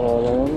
Oo.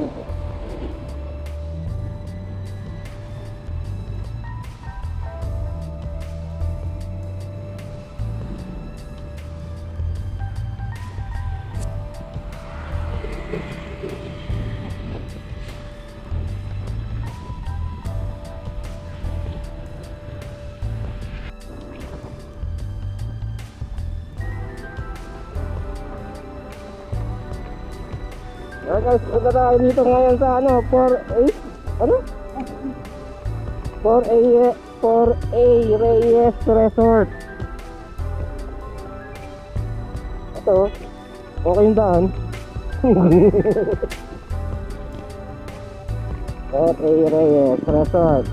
Alright guys, punta tayo dito ngayon sa ano, 4A, ano? 4A Reyes Resort. Ito, okay yung daan. 4A Reyes Resort.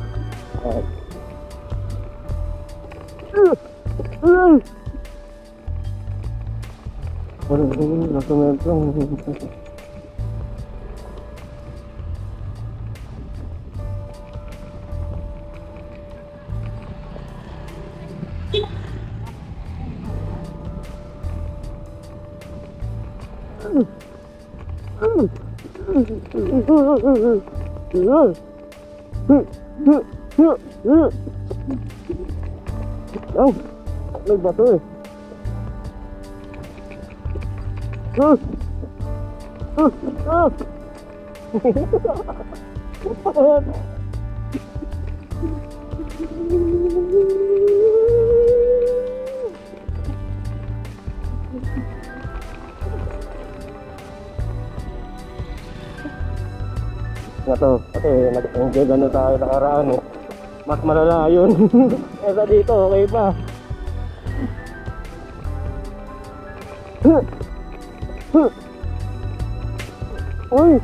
Oh, may bato eh. Nga to, kasi nag-enjoy gano'n tayo nakaraan eh. Mas malala yun. Kesa dito, okay pa. Uy,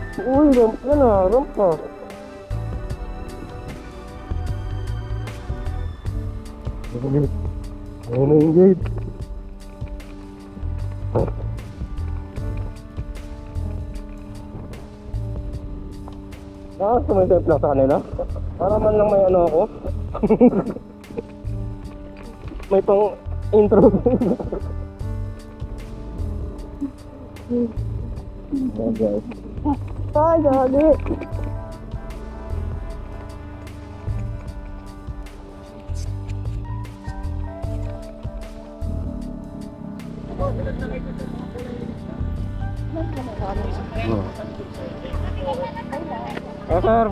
ramp yan ah, ramp pa. Ayun na yung gate. Sumisip lang sa kanila. Para man lang may ano ako. May pang intro. Okay. Ay, gagi. Sir.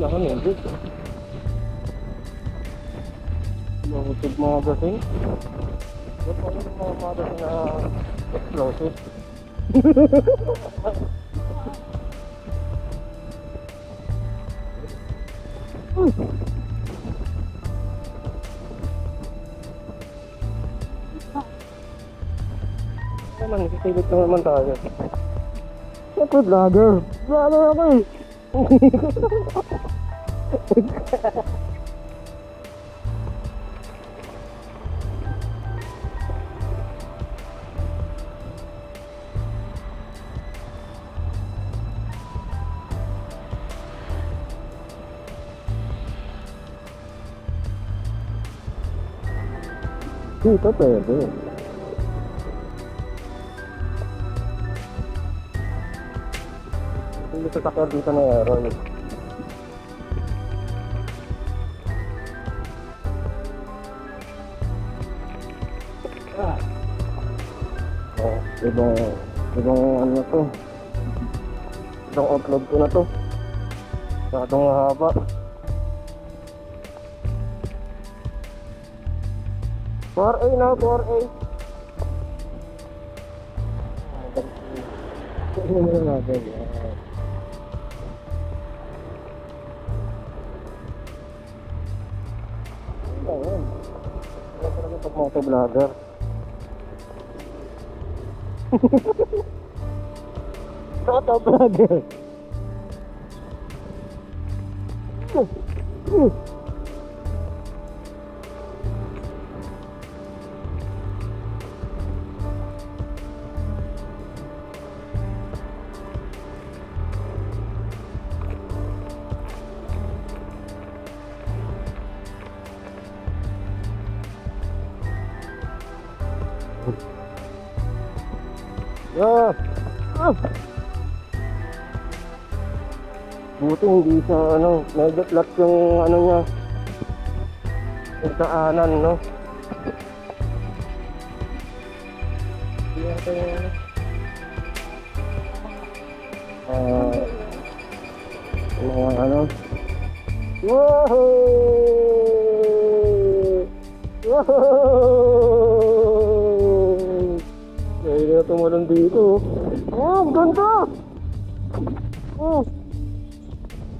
Lahan yun, dito. Mahutog mga gasing. Ba't pa yung mga gasing na explosive? Naman, nasisilip lang naman tayo. Siyempre vlogger. Vlogger ako eh. Dito pwede. Hindi sa takar dito na aeron. Ibang ano na to. Ibang upload ko na to. Masyadong haba. $4A na, $4A. Hindi mo na natin. Ayan. Wala talaga pag motovlogger. Toto vlogger. Yeah. Ah. Buti hindi sa ano, medyo flat yung ano niya. Yung daanan, no? Yan ito yung mga ano. Whoa! Whoa! Kaya na tumalon dito. Oh, ganda! Oh!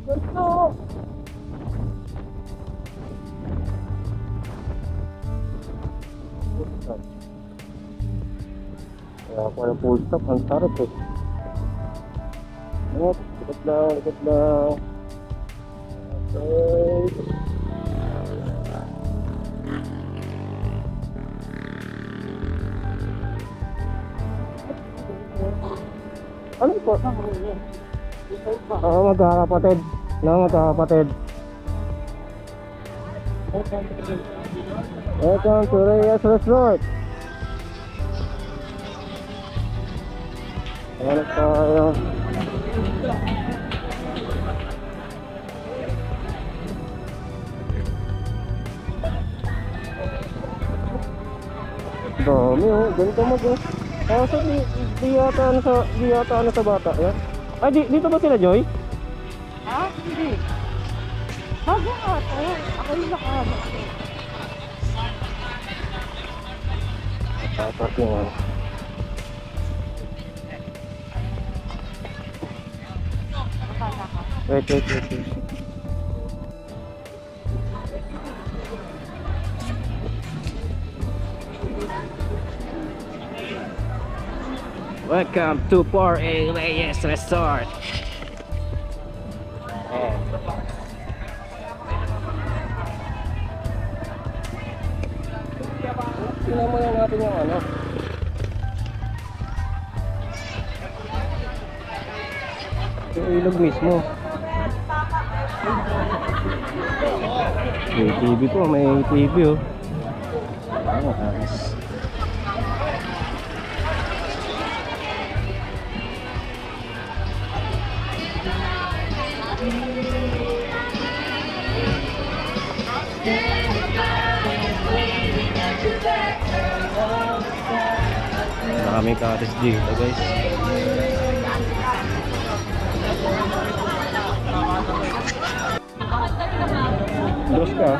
Ganda! Kaya ako na full stop, ang sarap eh. Oh, likot lang, likot lang. Okay. Ano po? Magkakapatid. No, magkakapatid. Welcome to Reyes Resort. Ano tayo? Dami oh, ganito mag oh. Kaso di yata ano sa bata yan. Ay, dito ba sila, Joy? Ha? Hindi. Bago nga ito. Ako yung nakaba. Tapos yung ano. Nakala ka. Wait. Welcome to Port Reyes Resort. Oh. Tingnan mo lang natin yung ano. Yung ilog mismo. May TV po, may TV oh. Oh, nice. Maraming cottage dito guys. Dos ka?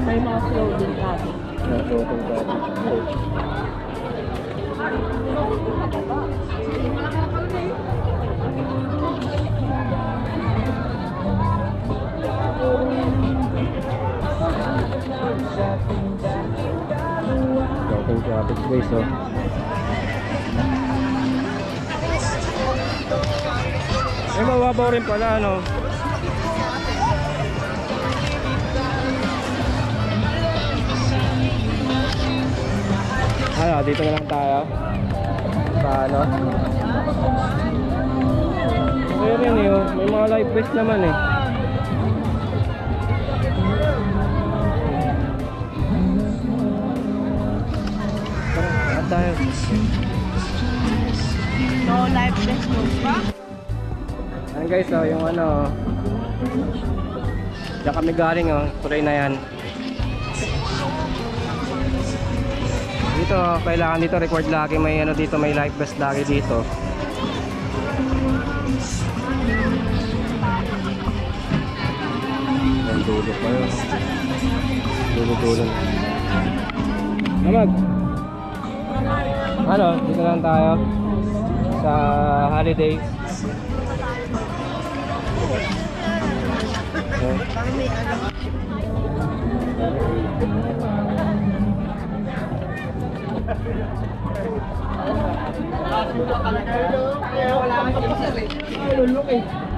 May mga floating natin. Floating cottage. Floating cottage guys oh. May mababaw rin pala ano. Ano, dito na lang tayo. Paano? Okay rin eh, oh. May mga live vest naman eh. Tara, tayo. No live vest mo pa? Ayan guys, oh, yung ano. Diyan kami galing oh, tuloy na yan. Dito, kailangan dito record lagi, may ano dito, may live vest lagi dito. Ang dulo pa yun. Dulo-dulo. Namag. Ano, dito lang tayo sa holidays.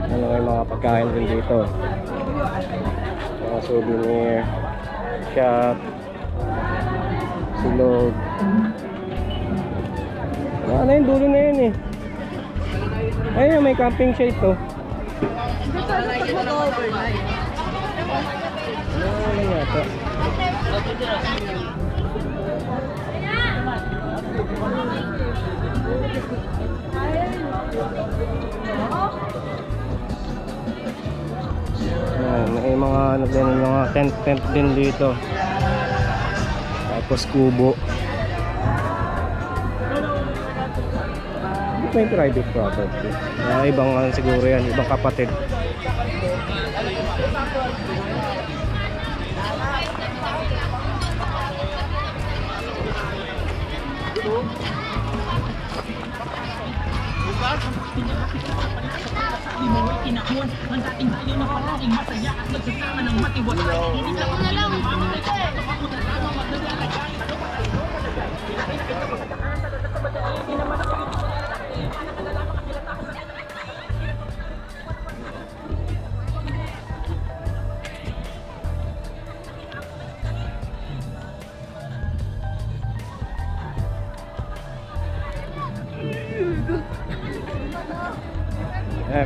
Ano may mga pagkain din dito. Mga souvenir shop, silog. Ano yung dulo na yun eh. Ayun, may camping siya ito. Ano yata? Ayan, may mga ano din, mga tent din dito. Tapos kubo. Ito yung private property. Ibang ano siguro yan, ibang kapatid. Kinahon ang dating tayo na palaging masaya at nagsasama ng matiwasay. Hindi lang ang alam.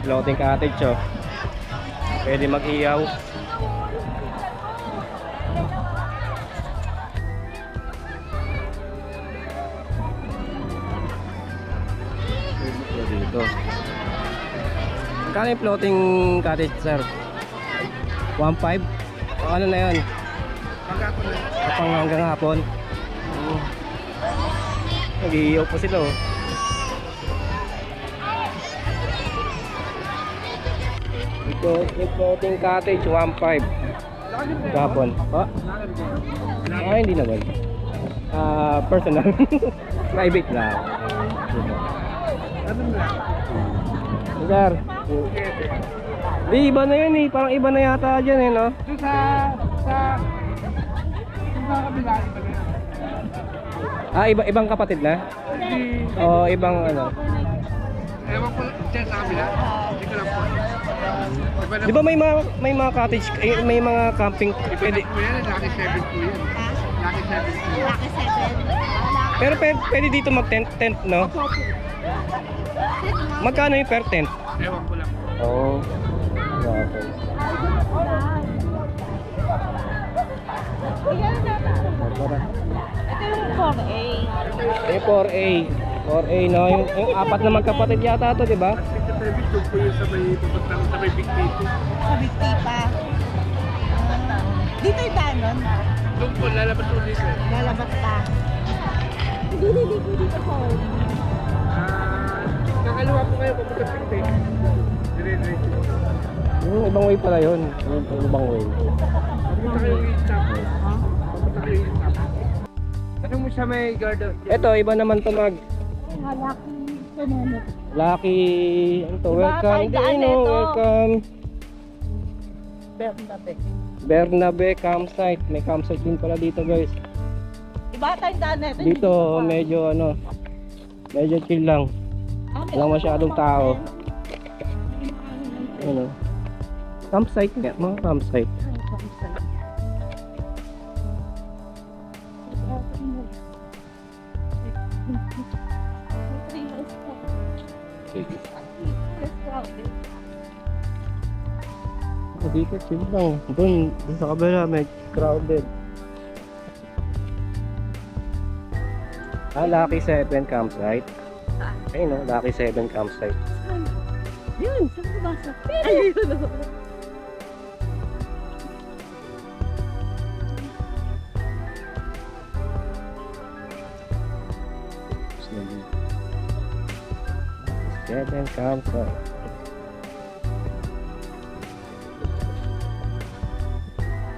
Floating cottage oh. Pwede mag-iyaw. Dito. Magkano yung floating cottage, sir? 1.5? Ano na yun? Pang hanggang hapon. Nag-iiyaw po sila oh. Floating cottage 1.5 Gapon. Oh? Hindi naman. Personal. Private lang. Sir. Di iba na yun eh. Parang iba na yata dyan eh, no? Sa kabila, iba na yan. Ibang kapatid na? O ibang ano? Ewan ko dyan sa kabila. Hindi ko lang po. Di ba may mga cottage, may mga camping pwede? Po yan, Lucky 7 po yan. Lucky 7 po yan. Lucky 7. Pero pwede dito mag-tent, no? Magkano yung per tent? Ewan ko lang po. Oo. Okay. Ito yung 4A. Yung 4A. 4A, no? Yung apat na magkapatid yata to, di ba? Sa Trevis, doon po yun sa may pupuntang sa may Big Tito. Sa Big Tipa. Dito yung daan nun. Doon po, lalabas po dito. Lalabas pa. Hindi niligo dito po. Kakaliwa po kayo, pupunta sa Big Tito. Dire-diretso. Yung ibang way pala yun. Yung ibang way. Pupunta kayo yung stop. Pupunta kayo yung stop. Tanong mo siya may garden. Ito, iba naman to Malaki sumunod. Lucky, ano to? Diba, Welcome. kahit daan Hindi, no, ito. welcome. Bernabe. Bernabe campsite. May campsite din pala dito, guys. Iba tayong daan nito. Dito, medyo ano, medyo chill lang. Walang masyadong tao. Ano? Campsite nga, mga campsite. Sige. Dito, chill lang. Doon sa kabila, may crowded. Lucky 7 campsite. Ayun no, Lucky 7 campsite. Yun, saan ba sa? Ayun. Seven campsite.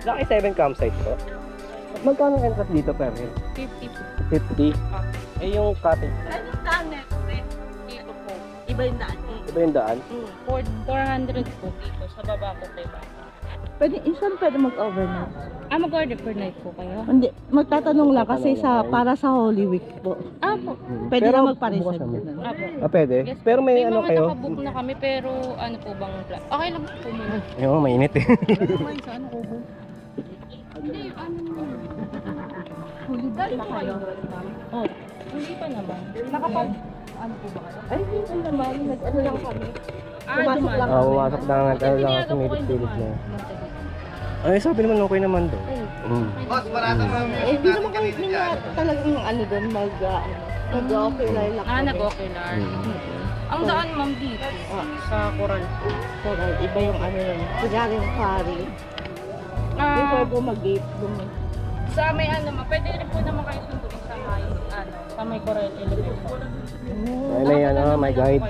Lucky 7 campsite po. Magkano ang entrance dito per head? 50 po. 50. Eh yung cottage, Anong daan nito? Dito po. Iba yung daan. iba yung daan. 400 po dito sa baba ko, diba? pwede mag-overnight. Mag-order per night po kayo? Hindi, magtatanong lang kasi para sa Holy Week po. Po. Pwede Pero na magpa-reserve. bukas naman. Apo. Pwede. Yes, Pero may ano mga kayo? nakabook na kami pero ano po bang plan? Okay lang po muna. Ayun, mainit eh. Hindi, ano naman. Huli ba kayo? Oh, Hindi pa naman. ano po ba kayo? Ay, hindi naman. Nag-ano lang kami. Pumasok lang. Pumasok na nga tayo lang sa pilit na. Ay, sabi naman okay naman doon. Hindi naman kami talagang ano doon mag-ocular lang kami. Nag-ocular. Ang daan ma'am dito. Sa Coral. Coral, iba yung ano yun. Kunyari yung quarry. Before po mag-gate, Sa may ano ma, pwede rin po naman kayo sunduin sa may Coral Elevator. Ay, may ano, may guide.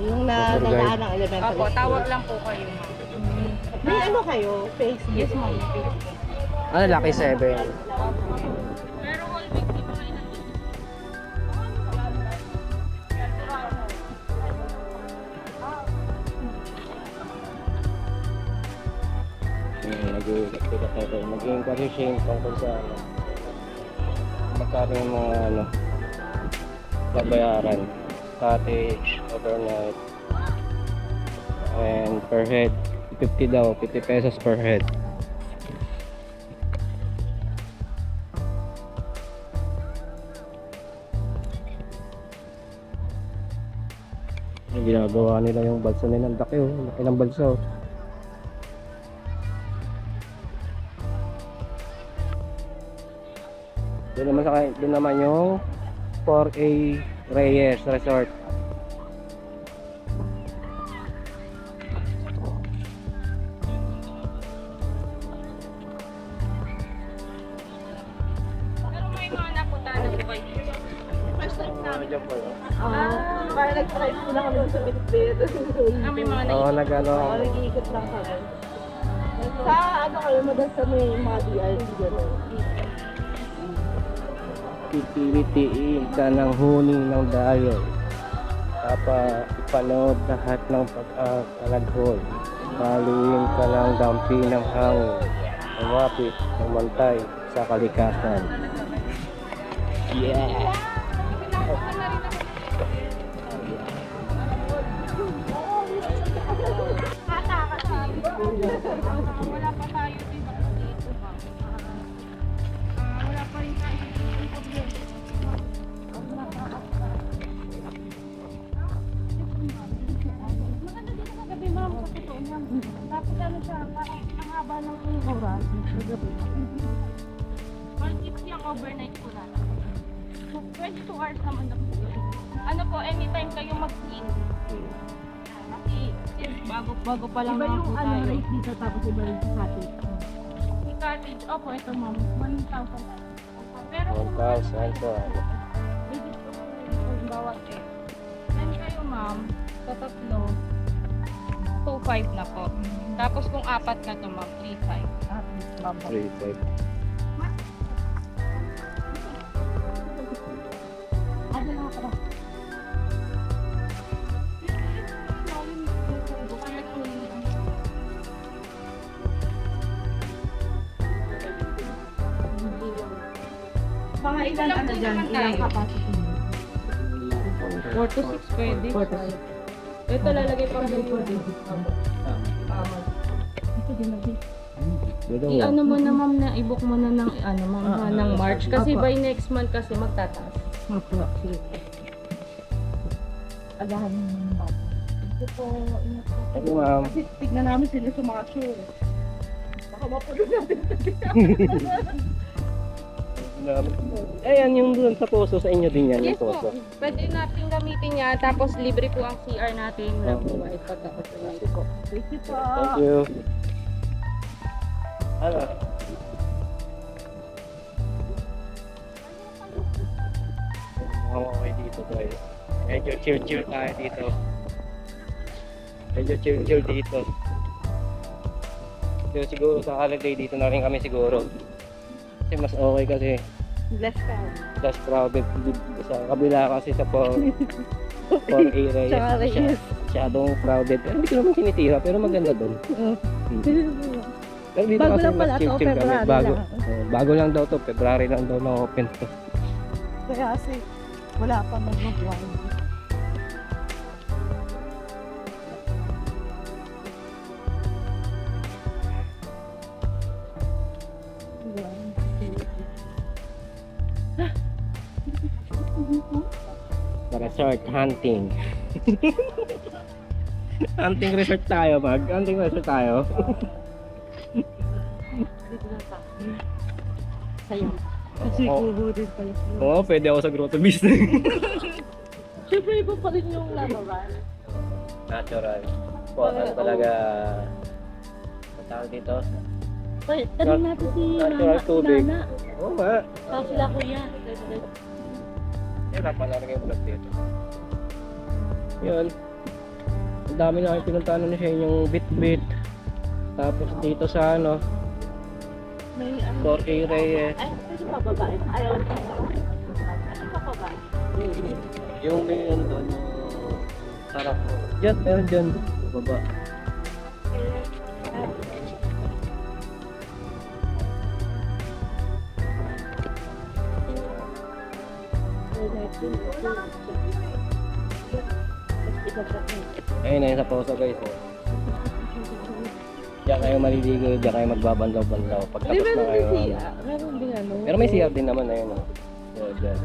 Yung nalaan ng elemental. Apo, tawag lang po kayo ma'am. May ano kayo? Facebook? Yes ma'am. Ano, Lucky 7. Pero whole week di mga ilan dito. Nag-inquiry siya yung tungkol sa ano. Magkano yung mga ano, babayaran. Cottage, overnight, and per head. 50 daw, 50 pesos per head. Ginagawa nila yung balsa nila. Ang laki oh, laki ng balsa oh. Doon naman yung 4A Reyes Resort. Pero may mga napunta na po kayo. First time namin. Para nag-try po lang kami sa Bitbit. May mga Oo, nag-ano. Nag-iikot lang kami. Sa ano kayo, madas sa may mga DRT gano'n. Pipilitiin ka ng huni ng dayo. Ipanood lahat ng pag-alaghol. Paluin ka ng dampi ng hangin. Umapit, umantay sa kalikasan. Yeah! Wala pa tayo dito ma'am. Wala pa rin tayo dito. Maganda dito kagabi ma'am sa totoo ma'am. Tapos ano siya, parang ang haba ng oras. 150 ang overnight po natin. So 22 hours naman na po. Ano po, anytime kayo mag-in. Kasi bago pa lang naman po tayo. dito tapos iba rin sa cottage. Si cottage, opo, ito ma'am, 1,000. Pero kung 1,000 to. visit ko po yung bawat eh. Then kayo ma'am, sa tatlo, 2,500 na po. Tapos kung apat na to ma'am, 3,500. 3,500. Ano lang ako? Mga ilan ano dyan, ilang capacity? 4 to 6 pwede. 4 to 6. Ito lalagay pa rin po dito. Ito din lagi. I-ano mo na ma'am na i-book mo na ng ano ma'am ng March kasi by next month kasi magtataas. Sige. Agahan mo naman. Ito po, ingat po. Thank you, ma'am. Kasi tignan namin sila sa mga show. Baka mapulog natin. Ayan, yung doon sa poso, sa inyo din yan, Yes yung po. poso. Pwede natin gamitin yan tapos libre po ang CR natin. Wala po ba ipagkakasalain po. Thank you po. Thank you. Ano? Okay dito tayo. Medyo chill tayo dito. Medyo chill dito. Pero siguro sa holiday dito na rin kami siguro. Kasi mas okay kasi Bless ka. less crowded sa kabila kasi sa 4A Reyes. Tsaka Reyes. Masyadong crowded. Pero hindi ko naman tinitira pero maganda doon. Pero dito Bago kasi lang pala mas to, chill-chill kami. February Bago, lang. bago lang daw to, February lang daw na-open to. Kaya kasi wala pa mag-mag-wine. Resort hunting. Hunting resort tayo, mag. Hunting resort tayo. Sa'yo. Kasi Oo. gugurin pala sila. Oo, pwede ako sa grotto business. Siyempre iba pa rin yung larawan. Natural. Ano talaga, ang tawag dito? Tanong natin si Natural Nana. tubig. Nana. Oo nga. Saka sila kuya. Wala pa na rin yung vlog dito. Yun. Ang dami na kayo pinuntahan na siya yung bit-bit. Tapos dito sa ano, May ano. Jorge Reyes. Ay, pwede pa babae. Ayaw. Ano pa babae? Yung may ano doon, yung sarap. Diyan, meron dyan. Baba. Ayun na yun sa poso guys. Oh. Diyan kayo maliligo, diyan kayo magbabandaw-bandaw. Pagtapos na Meron kayo. din siya. Meron din ano. Pero may CR din naman, ayun. Oh. So, dyan.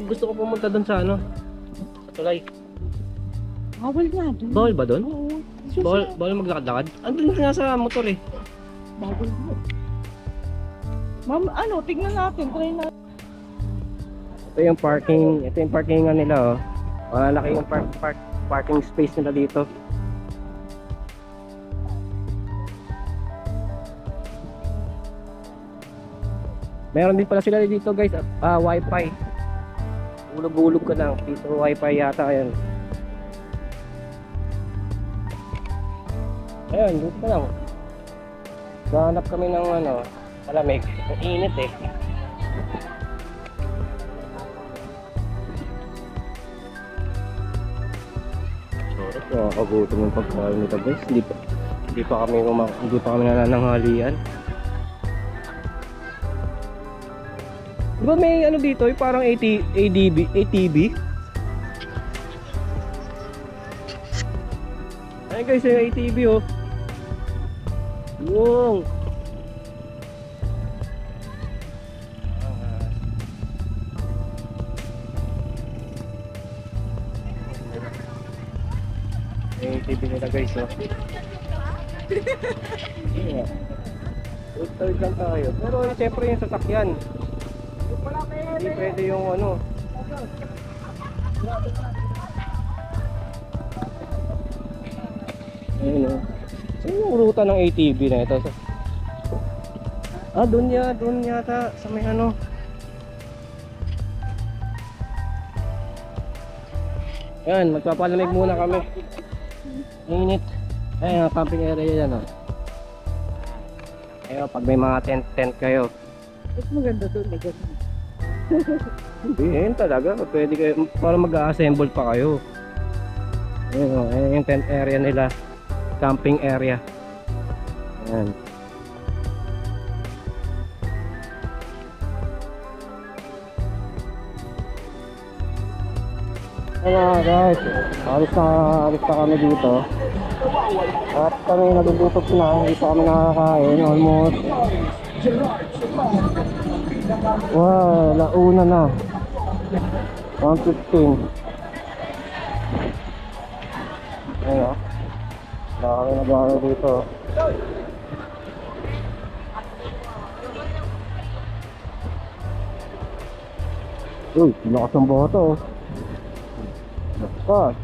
Gusto ko pumunta doon sa ano? Sa tulay. Bawal nga doon. Bawal ba doon? Oo. Bawal maglakad-lakad? Andun nga sa motor eh. Bawal mo. Ma'am, ano, tignan natin. Try natin. Ito yung parkingan nila oh. Malaki yung parking space nila dito. Meron din pala sila dito guys, wifi. Ulog-ulog ka lang, dito wifi yata yan. Ayun, dito pa lang. Hanap kami ng ano, malamig. Ang init eh. Nakakagutom yung pagkain nito guys. Hindi pa kami nanananghalian. Di ba may ano dito, yung parang ATV? Ayun guys, yung ATV oh. Yung ATV nila guys oh. Yeah. Tawid lang tayo. Pero siyempre yung sasakyan. Hindi pwede yung ano. Ayun o. Saan yung ruta ng ATV na ito? Doon yata sa may ano. Yan, magpapalamig muna kami. Init. Ayun, camping area yan o. Ayun, pag may mga tent kayo. Mas maganda doon. May ganun. Hindi, yun talaga. Pwede kayo, para mag-assemble pa kayo. Ayun o, ayun yung tent area nila. Camping area. Ayan. Hello guys, alis na kami dito. At kami nagugutom na, hindi pa kami nakakain. Almost launa na 1:15. Ayun o, wala kami nagawa dito. Uy, lakas ng boto. Lakas.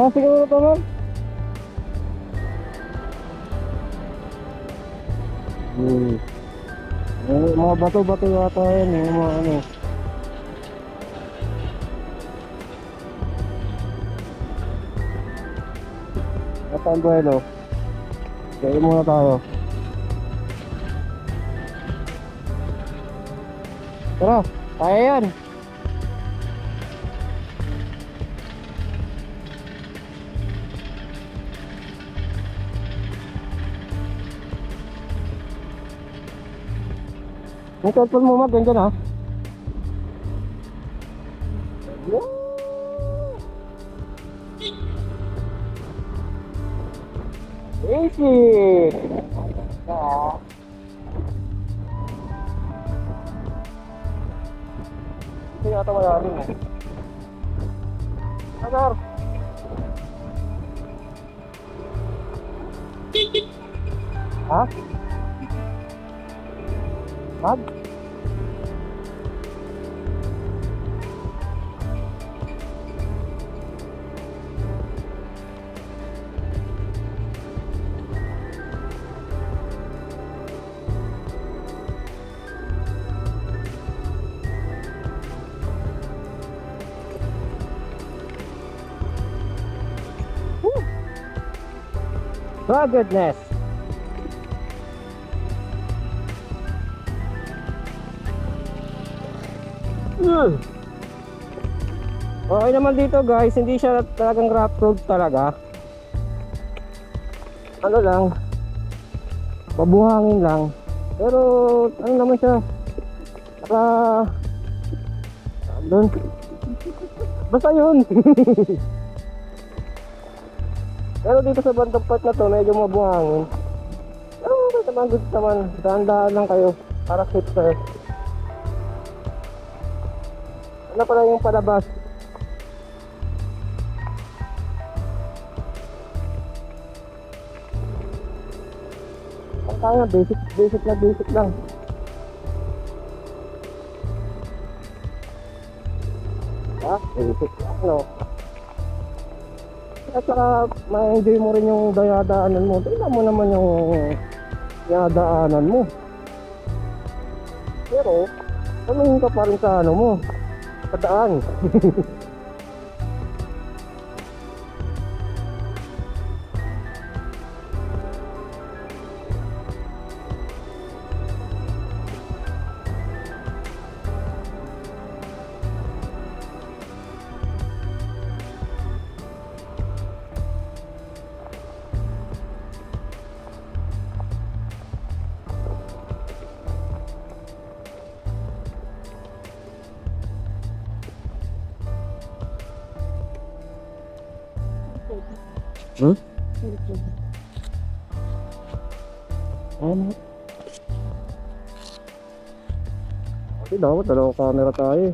Siguro ito man. Mga bato-bato yata yan, yung mga ano. At ang buwelo. Kaya muna tayo. Tara, kaya yan. Yung cellphone mo mag, ganyan ha. Easy! Ito yata wala rin eh. Agar! Ha? Mag? Ruggedness. Okay naman dito guys, hindi siya talagang rough road talaga. Ano lang, mabuhangin lang. Pero ano naman siya, naka doon. Basta yun. Pero dito sa bandang part na to, medyo mabuhangin. Pero okay naman, good naman. Dahan-dahan lang kayo para safe sir. Ano pala yung palabas? Ang kaya, basic lang. Basic lang, no? At saka, ma-enjoy mo rin yung dayadaanan mo. Tingnan mo naman yung dayadaanan mo. Pero, tumingin ka pa rin sa ano mo, sa daan. Ano? Kasi dapat dalawang camera tayo.